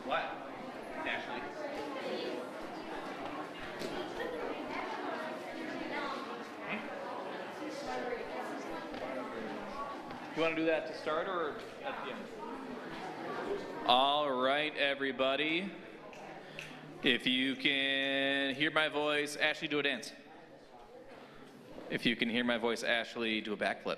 What? Ashley? You want to do that to start or at the end? All right, everybody. If you can hear my voice, Ashley, do a dance. If you can hear my voice, Ashley, do a backflip.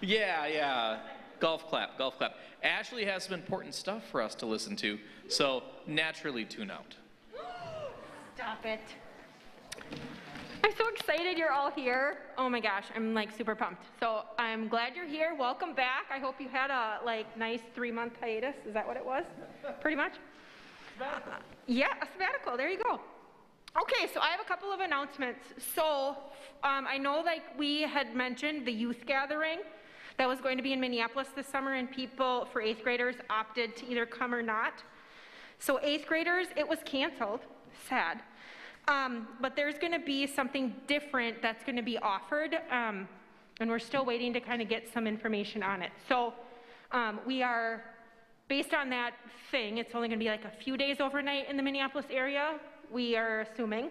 Yeah. Golf clap, golf clap. Ashley has some important stuff for us to listen to, so naturally tune out. Stop it. I'm so excited you're all here. Oh my gosh, I'm like super pumped. So I'm glad you're here. Welcome back. I hope you had a nice 3-month hiatus. Is that what it was? Pretty much? Yeah, a sabbatical. There you go. Okay, so I have a couple of announcements. So I know we had mentioned the youth gathering that was going to be in Minneapolis this summer, and people for 8th graders opted to either come or not. So 8th graders, it was canceled. Sad. But there's going to be something different that's going to be offered, and we're still waiting to kind of get some information on it. So we are, based on that thing, it's only going to be like a few days overnight in the Minneapolis area, we are assuming.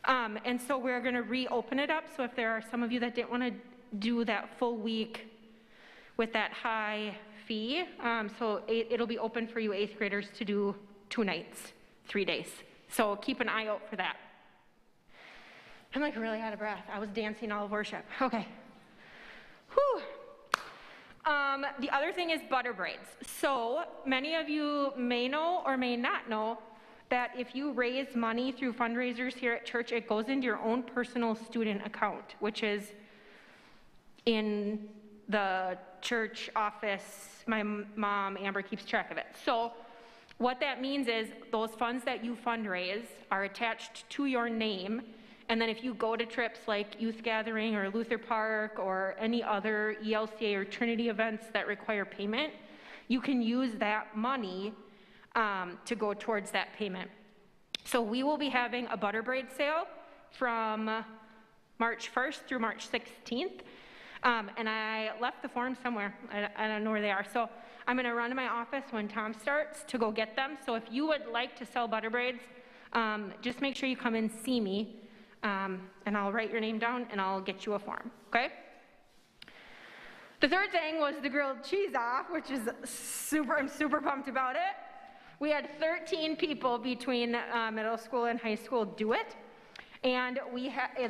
And so we're going to reopen it up. So if there are some of you that didn't want to do that full week with that high fee, it'll be open for you 8th graders to do 2 nights, 3 days. So keep an eye out for that. I'm like really out of breath. I was dancing all of worship. Okay. Whew. The other thing is butter braids. So many of you may know or may not know that if you raise money through fundraisers here at church, it goes into your own personal student account, which is in the church office. My mom, Amber, keeps track of it. So what that means is those funds that you fundraise are attached to your name, and then if you go to trips like Youth Gathering or Luther Park or any other ELCA or Trinity events that require payment, you can use that money to go towards that payment. So we will be having a butter braid sale from March 1st through March 16th. And I left the form somewhere. I don't know where they are. So I'm going to run to my office when Tom starts to go get them. So if you would like to sell butter braids, just make sure you come and see me, and I'll write your name down and I'll get you a form, okay? The third thing was the grilled cheese off, which is I'm super pumped about it. We had 13 people between middle school and high school do it. And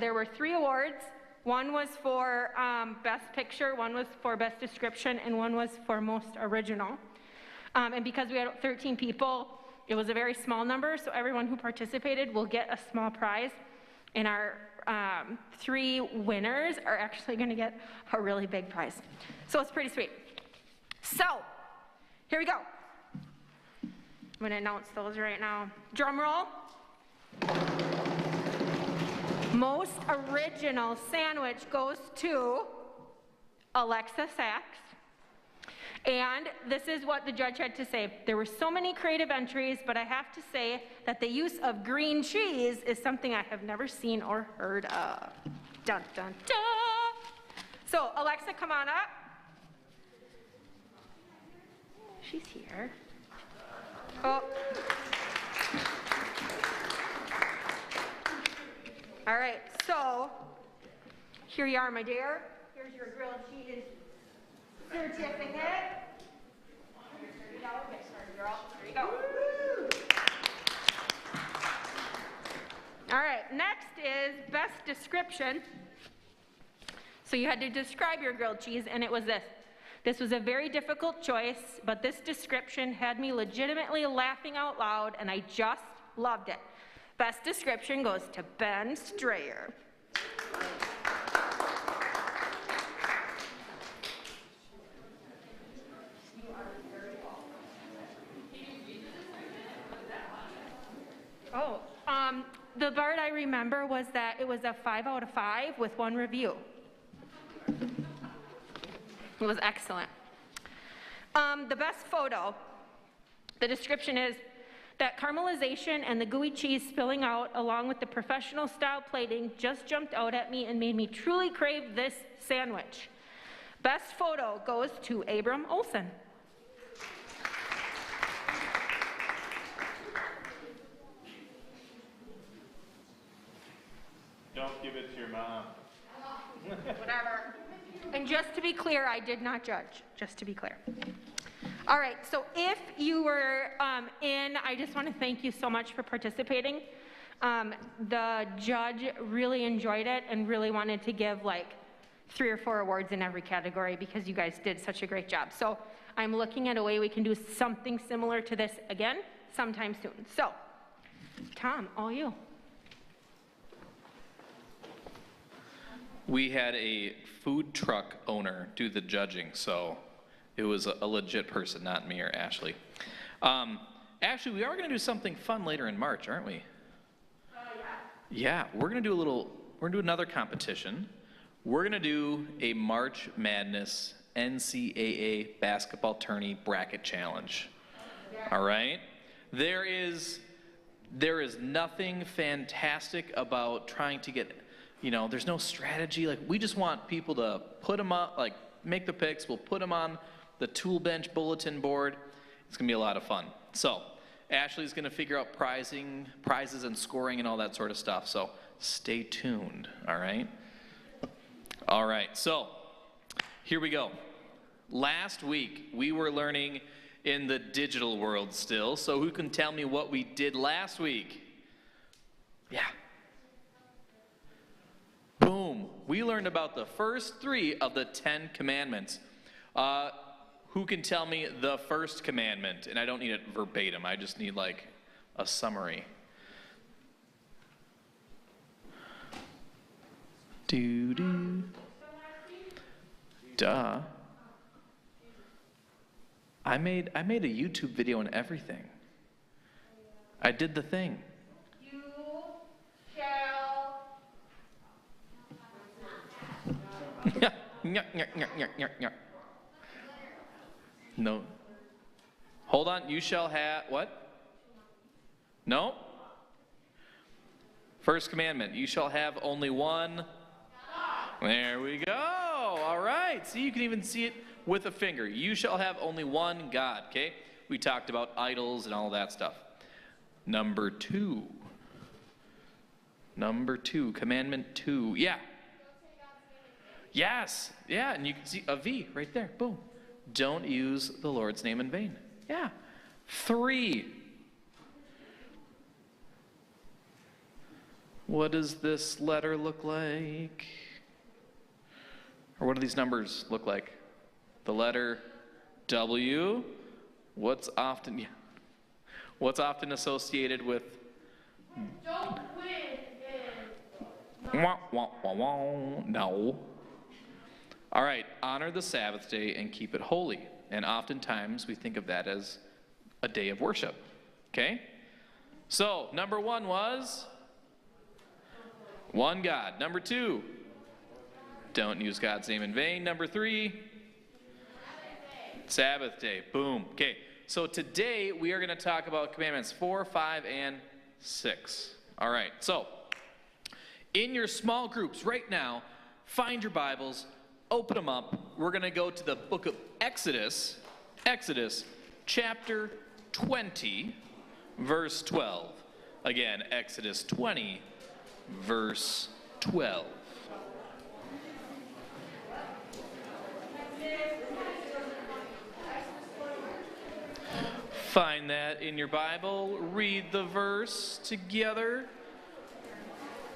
there were 3 awards. One was for Best Picture, one was for Best Description, and one was for Most Original. And because we had 13 people, it was a very small number, so everyone who participated will get a small prize. And our 3 winners are actually going to get a really big prize. So it's pretty sweet. So, here we go. I'm going to announce those right now. Drum roll. Most Original Sandwich goes to Alexa Sachs. And this is what the judge had to say. There were so many creative entries, but I have to say that the use of green cheese is something I have never seen or heard of. Dun, dun, dun. So, Alexa, come on up. She's here. Oh. All right, so here you are, my dear. Here's your grilled cheese certificate. There you go. Get started, girl. There you go. All right, next is Best Description. So you had to describe your grilled cheese, and it was this. This was a very difficult choice, but this description had me legitimately laughing out loud, and I just loved it. Best description goes to Ben Strayer. Oh, The part I remember was that it was a 5 out of 5 with 1 review. It was excellent. The best photo, the description is that caramelization and the gooey cheese spilling out along with the professional style plating just jumped out at me and made me truly crave this sandwich. Best photo goes to Abram Olson. Don't give it to your mom. Whatever. And just to be clear, I did not judge, just to be clear. All right, so if you were I just want to thank you so much for participating. The judge really enjoyed it and really wanted to give like 3 or 4 awards in every category because you guys did such a great job. So I'm looking at a way we can do something similar to this again sometime soon. So, Tom, all you. We had a food truck owner do the judging, so it was a legit person, not me or Ashley. Actually, we are going to do something fun later in March, aren't we? Yeah, we're going to do another competition. We're going to do a March Madness NCAA basketball tourney bracket challenge. All right? There is nothing fantastic about trying to get, there's no strategy. Like, we just want people to put them up, like, make the picks. We'll put them on the tool bench bulletin board. It's going to be a lot of fun. So, Ashley's going to figure out prizes and scoring and all that sort of stuff. So, stay tuned, all right? All right, so, here we go. Last week, we were learning in the digital world still. So, who can tell me what we did last week? Yeah. Boom. We learned about the first 3 of the 10 commandments. Who can tell me the first commandment? And I don't need it verbatim. I just need like a summary. Doo-doo. Duh. I made a YouTube video and everything. I did the thing. You shall. No. Hold on. You shall have what? No. First commandment. You shall have only one. There we go. All right. See, you can even see it with a finger. You shall have only one God. Okay. We talked about idols and all that stuff. Number 2. Commandment 2. Yeah. Yes. Yeah. And you can see a V right there. Boom. Don't use the Lord's name in vain. Yeah. 3. What does this letter look like? Or what do these numbers look like? The letter W. What's often associated with? Don't win. No. All right, honor the Sabbath day and keep it holy. And oftentimes we think of that as a day of worship. Okay? So, number 1 was one God. Number 2, don't use God's name in vain. Number 3, Sabbath day. Boom. Okay, so today we are going to talk about commandments 4, 5, and 6. All right, so in your small groups right now, find your Bibles, open them up. We're going to go to the book of Exodus, chapter 20, verse 12. Again, Exodus 20, verse 12. Find that in your Bible. Read the verse together.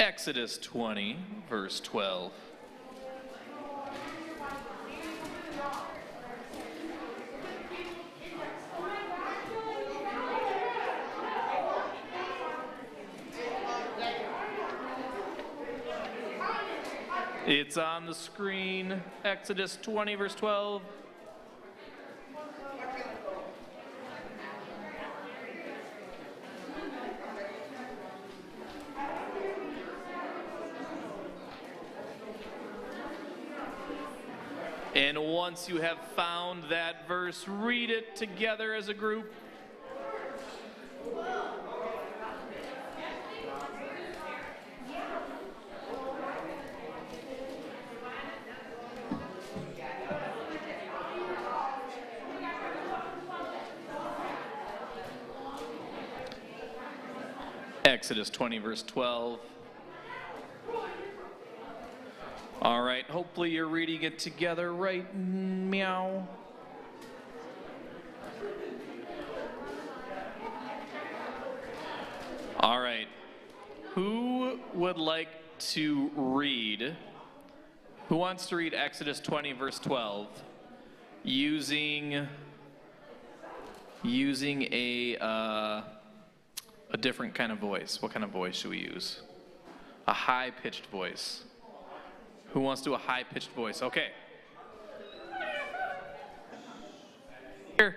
Exodus 20, verse 12. It's on the screen. Exodus 20, verse 12. And once you have found that verse, read it together as a group. Exodus 20, verse 12. All right, hopefully you're reading it together, right? Meow. All right. Who would like to read? Who wants to read Exodus 20, verse 12? Using a different kind of voice. What kind of voice should we use? A high-pitched voice. Who wants to do a high-pitched voice? Okay. Here.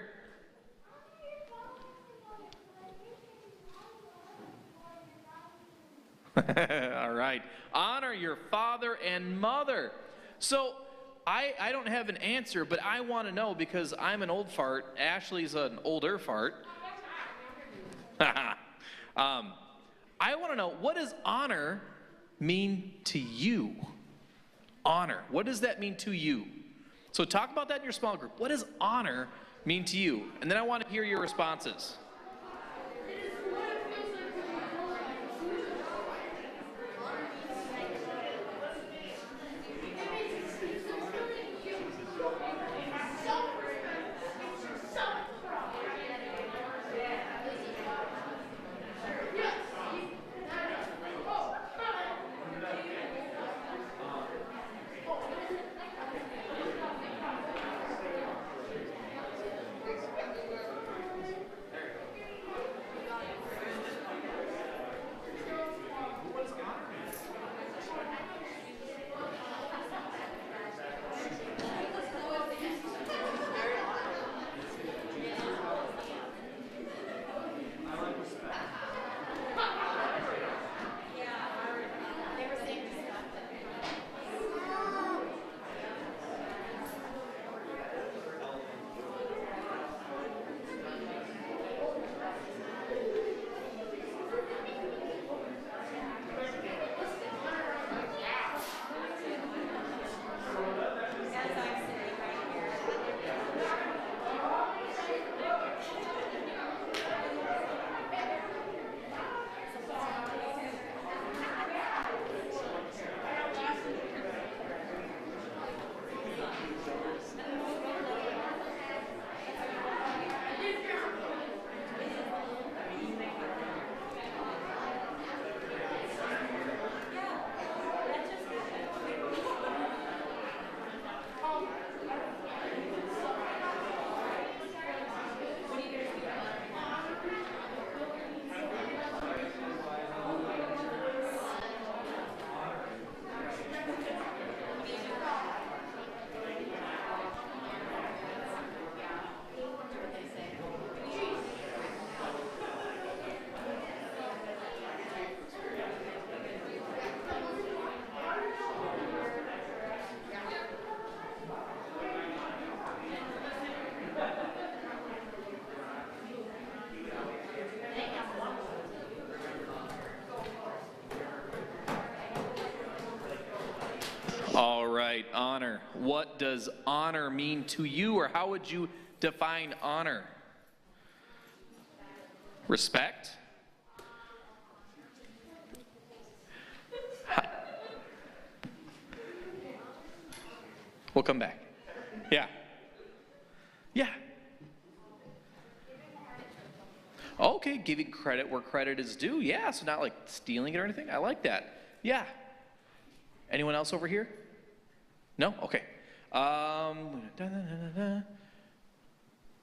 All right. Honor your father and mother. So I don't have an answer, but I want to know because I'm an old fart. Ashley's an older fart. I want to know, what does honor mean to you? Honor. What does that mean to you? So talk about that in your small group. What does honor mean to you? And then I want to hear your responses. All right, honor. What does honor mean to you, or how would you define honor? Respect? We'll come back. Yeah. Yeah. Okay, giving credit where credit is due. Yeah, so not like stealing it or anything. I like that. Yeah. Anyone else over here? No? Okay.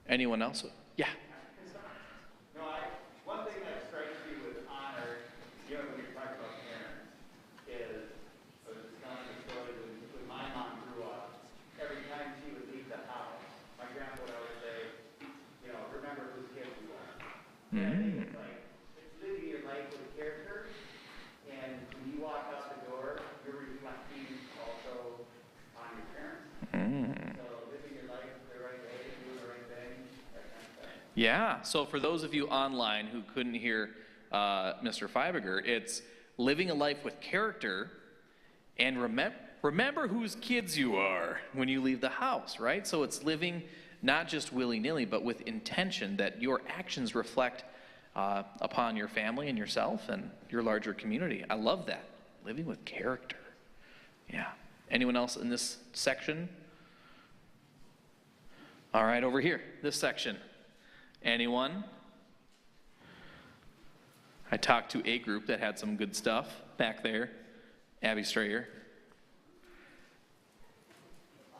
Anyone else? Yeah. No, one thing that strikes me with honor, when you're talking about parents, is, I was just telling you a story when my mom grew up, every time she would leave the house, my grandpa would always say, remember whose kid you are. And I think it's like, it's living your life with character, and when you walk out the door, you're reflecting also on your parents. So Yeah, so for those of you online who couldn't hear Mr. Feibiger, it's living a life with character and remember whose kids you are when you leave the house, right? So it's living not just willy-nilly, but with intention that your actions reflect upon your family and yourself and your larger community. I love that, living with character. Yeah. Anyone else in this section? All right, over here, this section. Anyone? I talked to a group that had some good stuff back there. Abby Strayer.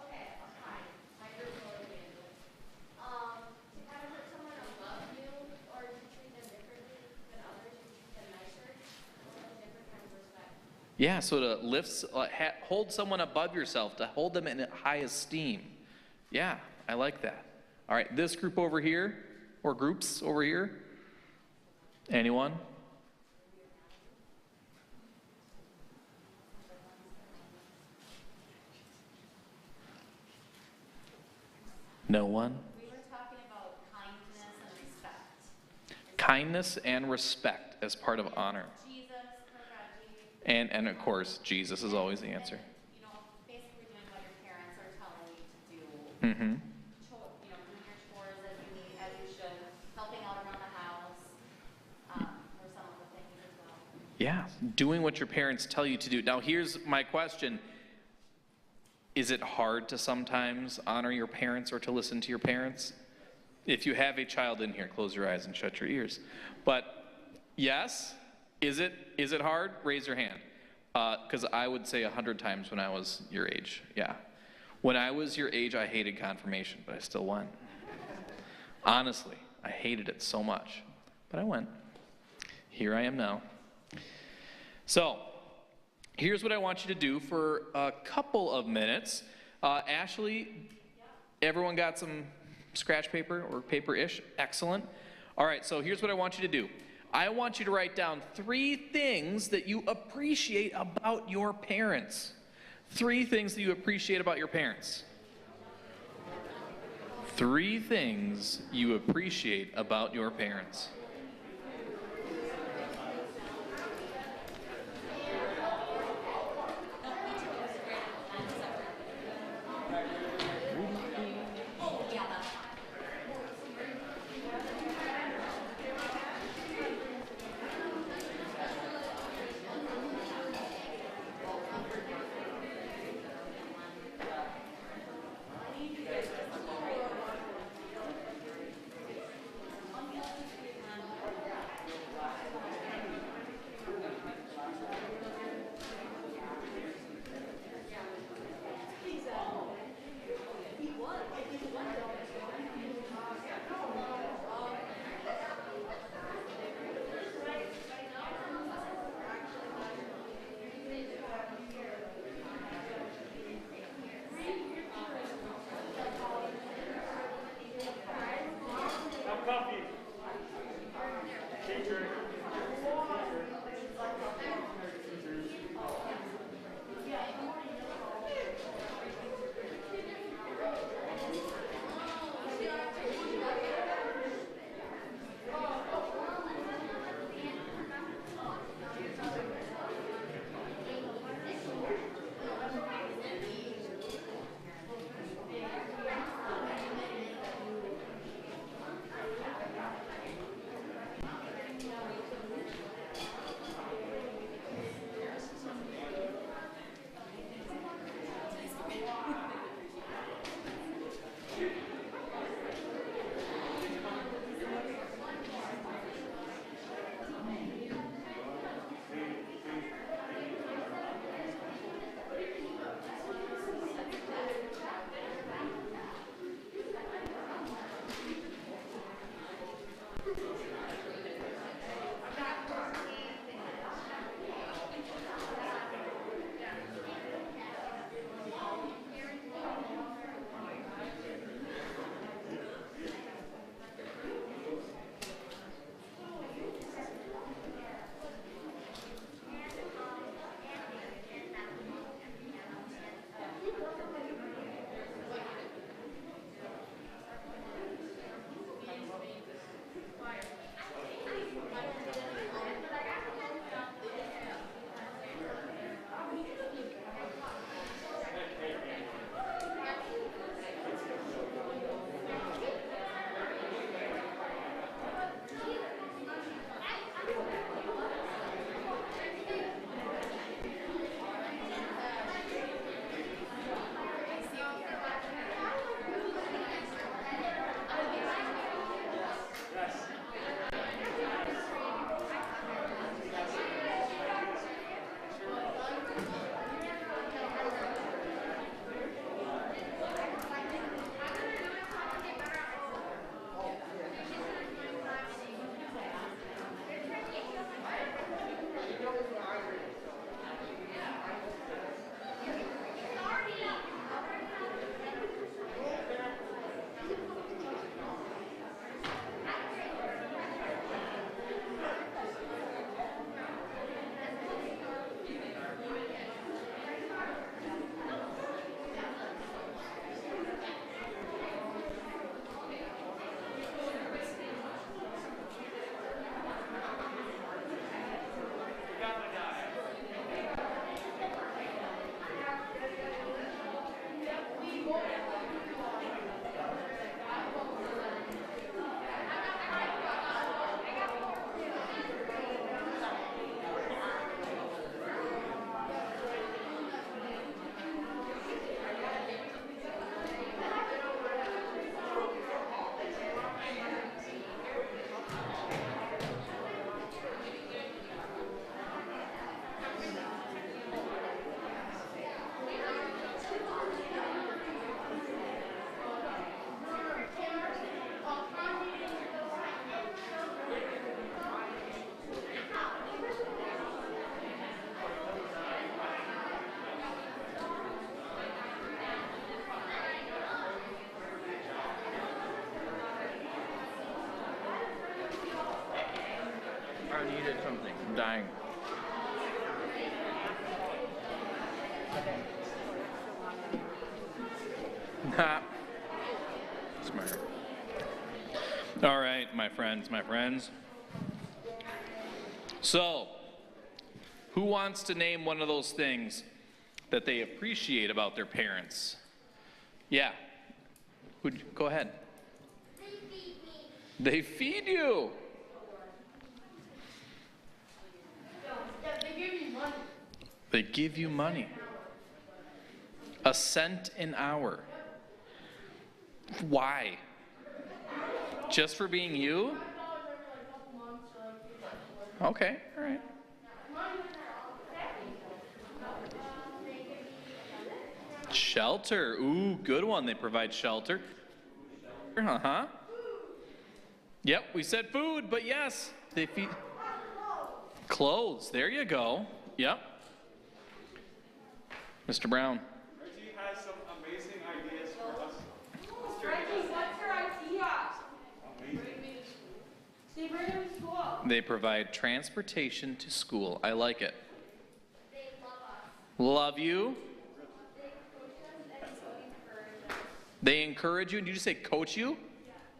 Okay, fine. My group's really good. To kind of hurt someone to love you or to treat them differently than others, you treat them nicer. That's a different kind of respect. Yeah, so to hold someone above yourself, to hold them in high esteem. Yeah, I like that. All right, this group over here, or groups over here. Anyone? No one? We were talking about kindness and respect. Kindness and respect as part of honor. Jesus, Kurgaji, And of course, Jesus is always the answer. you know, basically doing what your parents are telling you to do. Mm-hmm. You know, doing your chores as you need, as you should, helping out around the house, or some of the things as well. Yeah, doing what your parents tell you to do. Now, here's my question. Is it hard to sometimes honor your parents or to listen to your parents? If you have a child in here, close your eyes and shut your ears. But yes, is it hard? Raise your hand. Because I would say 100 times when I was your age. Yeah. When I was your age, I hated confirmation, but I still went. Honestly, I hated it so much. But I went. Here I am now. So, here's what I want you to do for a couple of minutes. Ashley, everyone got some scratch paper or paper-ish? Excellent. All right, so here's what I want you to do. I want you to write down 3 things that you appreciate about your parents. 3 things that you appreciate about your parents. 3 things you appreciate about your parents. needed something. I'm dying. Ha. Smart. All right, my friends. So, who wants to name one of those things that they appreciate about their parents? Yeah. Go ahead. They feed me. They feed you. They give me money. They give you money. A cent an hour. Why? Just for being you? Okay, all right. Shelter. Ooh, good one. They provide shelter. Uh-huh. Yep, we said food, but yes, they feed. Clothes. There you go. Yep. Mr. Brown. Reggie has some amazing ideas for us. Reggie, what's your idea? Steve, bring him to school. They provide transportation to school. I like it. They love us. Love you. They coach us and so encourage us. They encourage you. Did you just say coach you?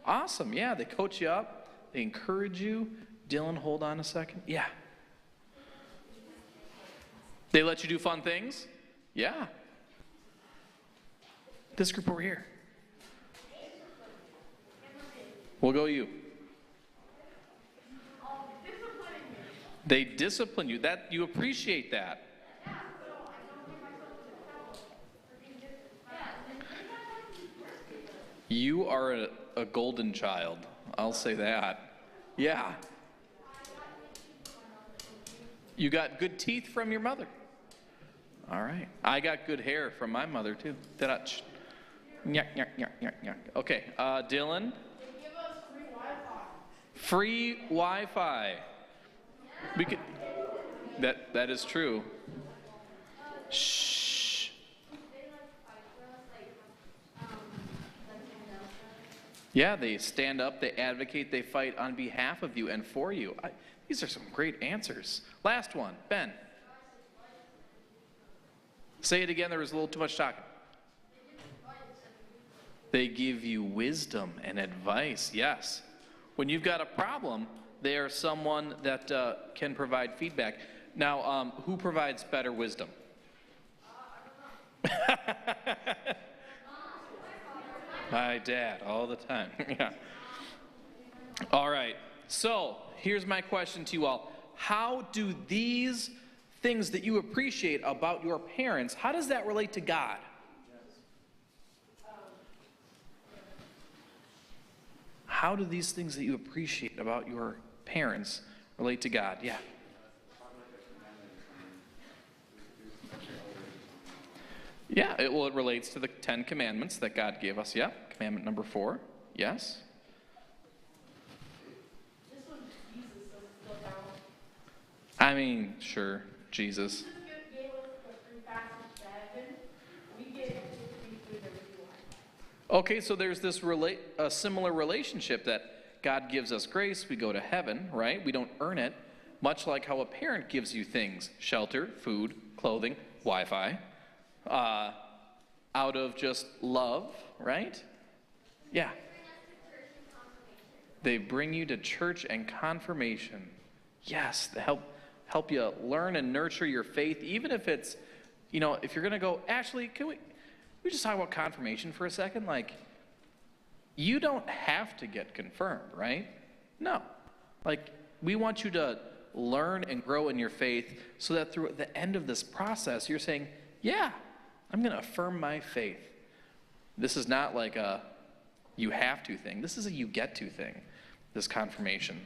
Awesome. Yeah, they coach you up. They encourage you. Dylan, hold on a second. Yeah. They let you do fun things? Yeah. This group over here. We'll go you. They discipline you. That you appreciate that. You are a golden child. I'll say that. Yeah. You got good teeth from your mother. All right. I got good hair from my mother too. Nyuk, nyuk, nyuk, nyuk, nyuk. Okay. Dylan. They give us free Wi-Fi. Free Wi-Fi. We could. That is true. Shh. Yeah, they stand up, they advocate, they fight on behalf of you and for you. These are some great answers. Last one, Ben. Say it again, there was a little too much talking. They give you wisdom and advice, yes. When you've got a problem, they are someone that can provide feedback. Now, who provides better wisdom? My dad, all the time. Yeah. All right. So here's my question to you all. How do these things that you appreciate about your parents, how does that relate to God? How do these things that you appreciate about your parents relate to God? Yeah. Yeah, it relates to the 10 commandments that God gave us. Yeah, commandment number 4. Yes. This one's Jesus, so it's still down. I mean, sure, Jesus. Jesus gave us the free passage to heaven. We get free food every one. Okay, so there's this a similar relationship that God gives us grace, we go to heaven, right? We don't earn it, much like how a parent gives you things, shelter, food, clothing, Wi-Fi, out of just love, right? Yeah. They bring you to church and confirmation. Yes, to help you learn and nurture your faith, even if it's, if you're going to go, Ashley, can we just talk about confirmation for a second? Like, you don't have to get confirmed, right? No. Like, we want you to learn and grow in your faith so that through the end of this process, you're saying, yeah, I'm going to affirm my faith. This is not like a you have to thing. This is a you get to thing, this confirmation.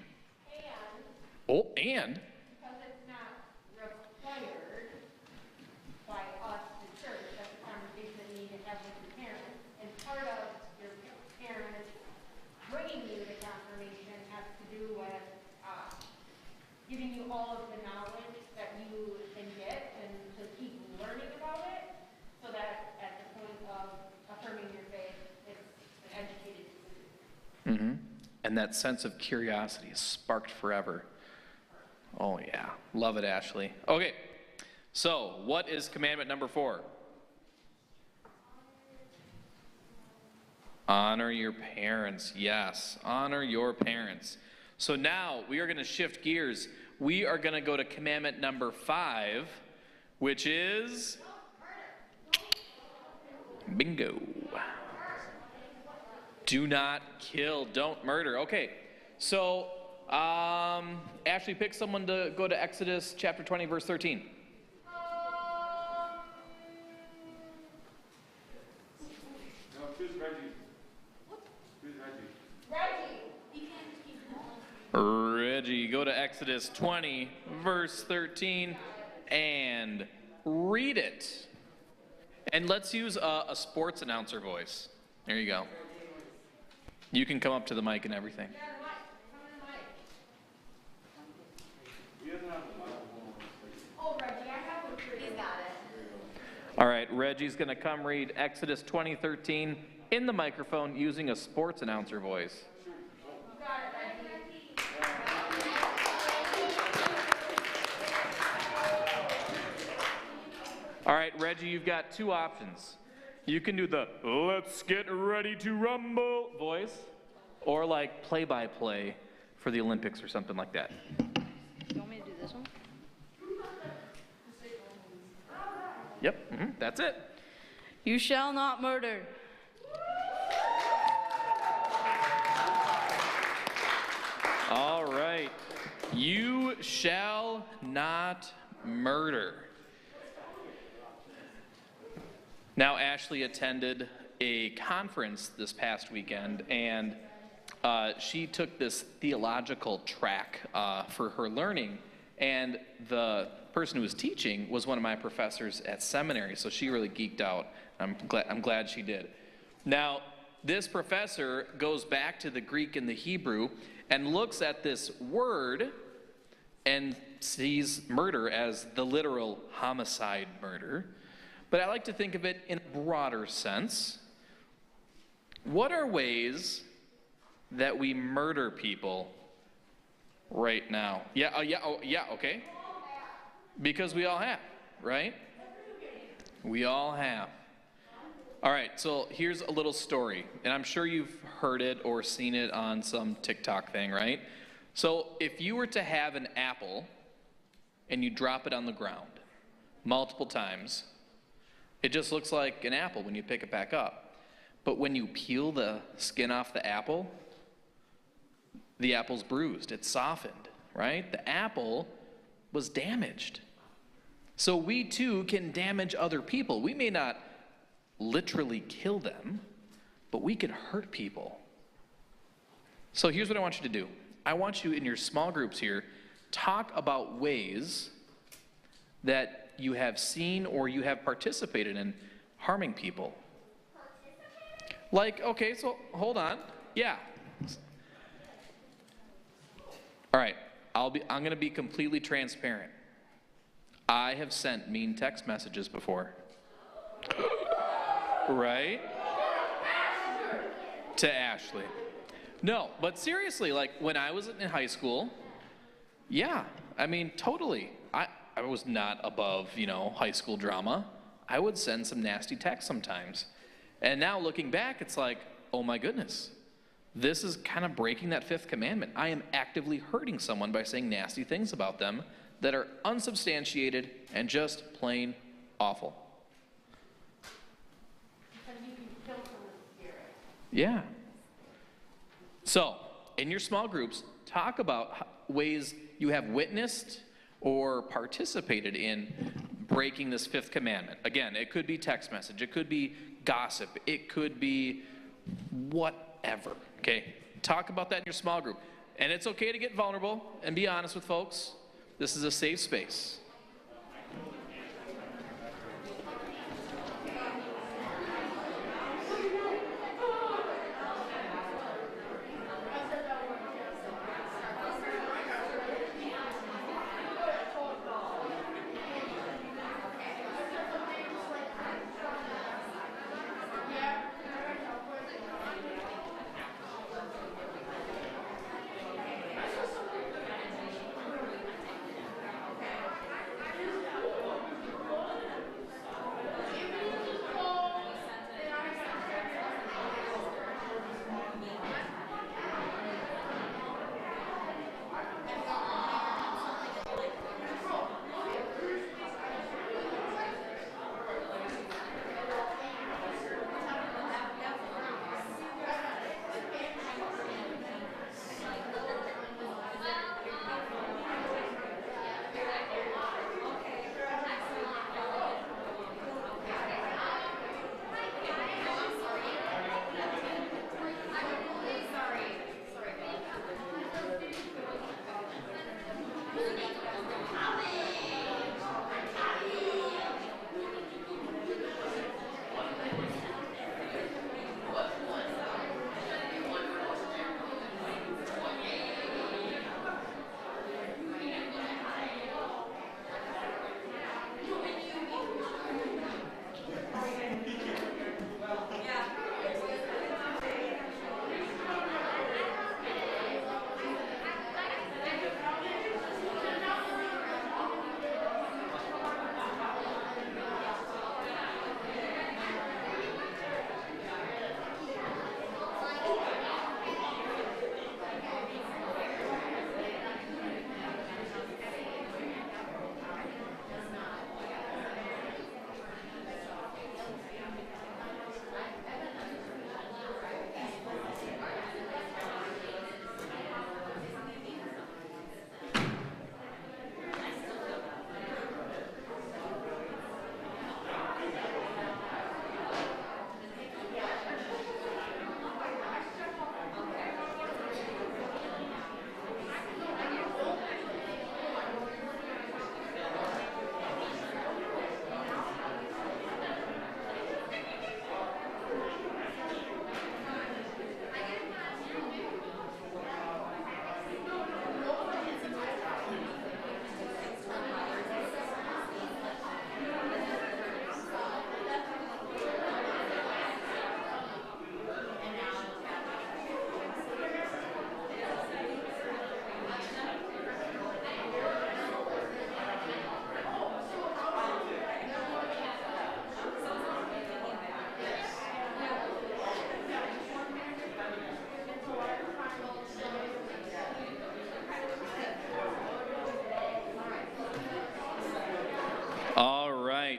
And? Because it's not required by us, the church, that's a conversation that you need to have with your parents. And part of your parents bringing you to confirmation has to do with giving you all of the knowledge that you can get and to keep learning about it, so that at the point of affirming your faith, it's an educated decision. And that sense of curiosity is sparked forever. Oh, yeah. Love it, Ashley. Okay. So, what is commandment number 4? Honor your parents. Yes, honor your parents. So now we are going to shift gears. We are going to go to commandment number 5, which is bingo. Do not kill. Don't murder. Okay. So, Ashley, pick someone to go to Exodus chapter 20, verse 13. No, choose Reggie. Choose Reggie. Reggie, go to Exodus 20, verse 13, and read it. And let's use a sports announcer voice. There you go. You can come up to the mic and everything. Oh, Reggie, I have one for you. He's got it. All right, Reggie's going to come read Exodus 20:13 in the microphone using a sports announcer voice. You got it, Reggie. All right, Reggie, you've got 2 options. You can do the "let's get ready to rumble" voice, or like play-by-play for the Olympics or something like that. You want me to do this one? Yep, that's it. You shall not murder. All right. You shall not murder. Now, Ashley attended a conference this past weekend, and she took this theological track for her learning, and the person who was teaching was one of my professors at seminary, so she really geeked out. I'm glad she did. Now, this professor goes back to the Greek and the Hebrew and looks at this word and sees murder as the literal homicide murder. But I like to think of it in a broader sense. What are ways that we murder people right now? Yeah, okay. Because we all have, right? We all have. All right, so here's a little story, and I'm sure you've heard it or seen it on some TikTok thing, right? So if you were to have an apple and you drop it on the ground multiple times, it just looks like an apple when you pick it back up. But when you peel the skin off the apple's bruised, it's softened, right? The apple was damaged. So we too can damage other people. We may not literally kill them, but we can hurt people. So here's what I want you to do. I want you in your small groups here, talk about ways that you have seen or you have participated in harming people. Like, okay, so hold on. Yeah. All right, I'm going to be completely transparent. I have sent mean text messages before. Right? To Ashley. No, but seriously, like when I was in high school, yeah, I mean, totally. I was not above, high school drama. I would send some nasty texts sometimes. And now looking back, it's like, oh my goodness, this is kind of breaking that 5th commandment. I am actively hurting someone by saying nasty things about them that are unsubstantiated and just plain awful. Yeah. So, in your small groups, talk about ways you have witnessed or participated in breaking this 5th commandment. Again, it could be text message, it could be gossip, it could be whatever, okay? Talk about that in your small group. And it's okay to get vulnerable and be honest with folks. This is a safe space.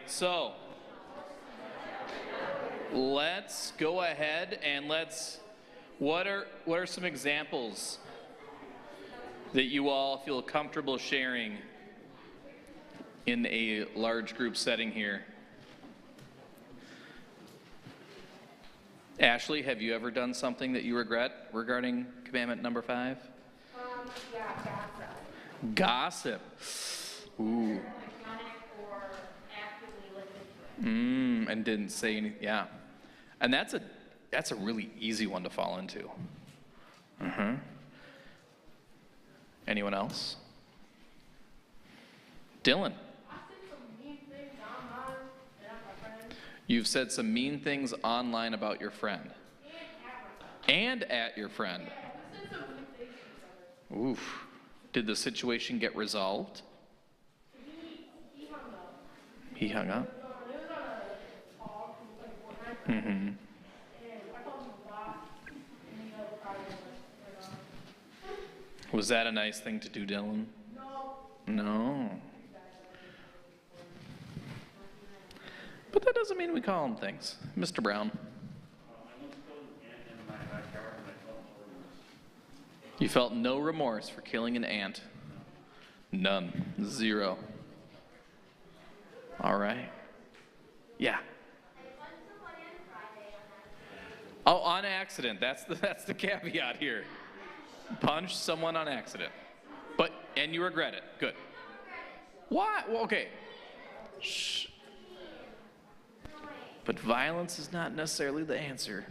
so let's go ahead and what are some examples that you all feel comfortable sharing in a large group setting here? Ashley, have you ever done something that you regret regarding commandment number 5? Yeah, gossip. Gossip. Ooh. Or actively listen to it. And didn't say anything. Yeah. And that's a really easy one to fall into. Anyone else? Dylan. You've said some mean things online about your friend. And at your friend. Oof. Did the situation get resolved? He hung up. Was that a nice thing to do, Dylan? No. But that doesn't mean we call him things. Mr. Brown. You felt no remorse for killing an ant? None. 0. All right. Yeah. Oh, on accident. That's the caveat here. Punch someone on accident. And you regret it. Good. Why? Well, okay. Shh. But violence is not necessarily the answer.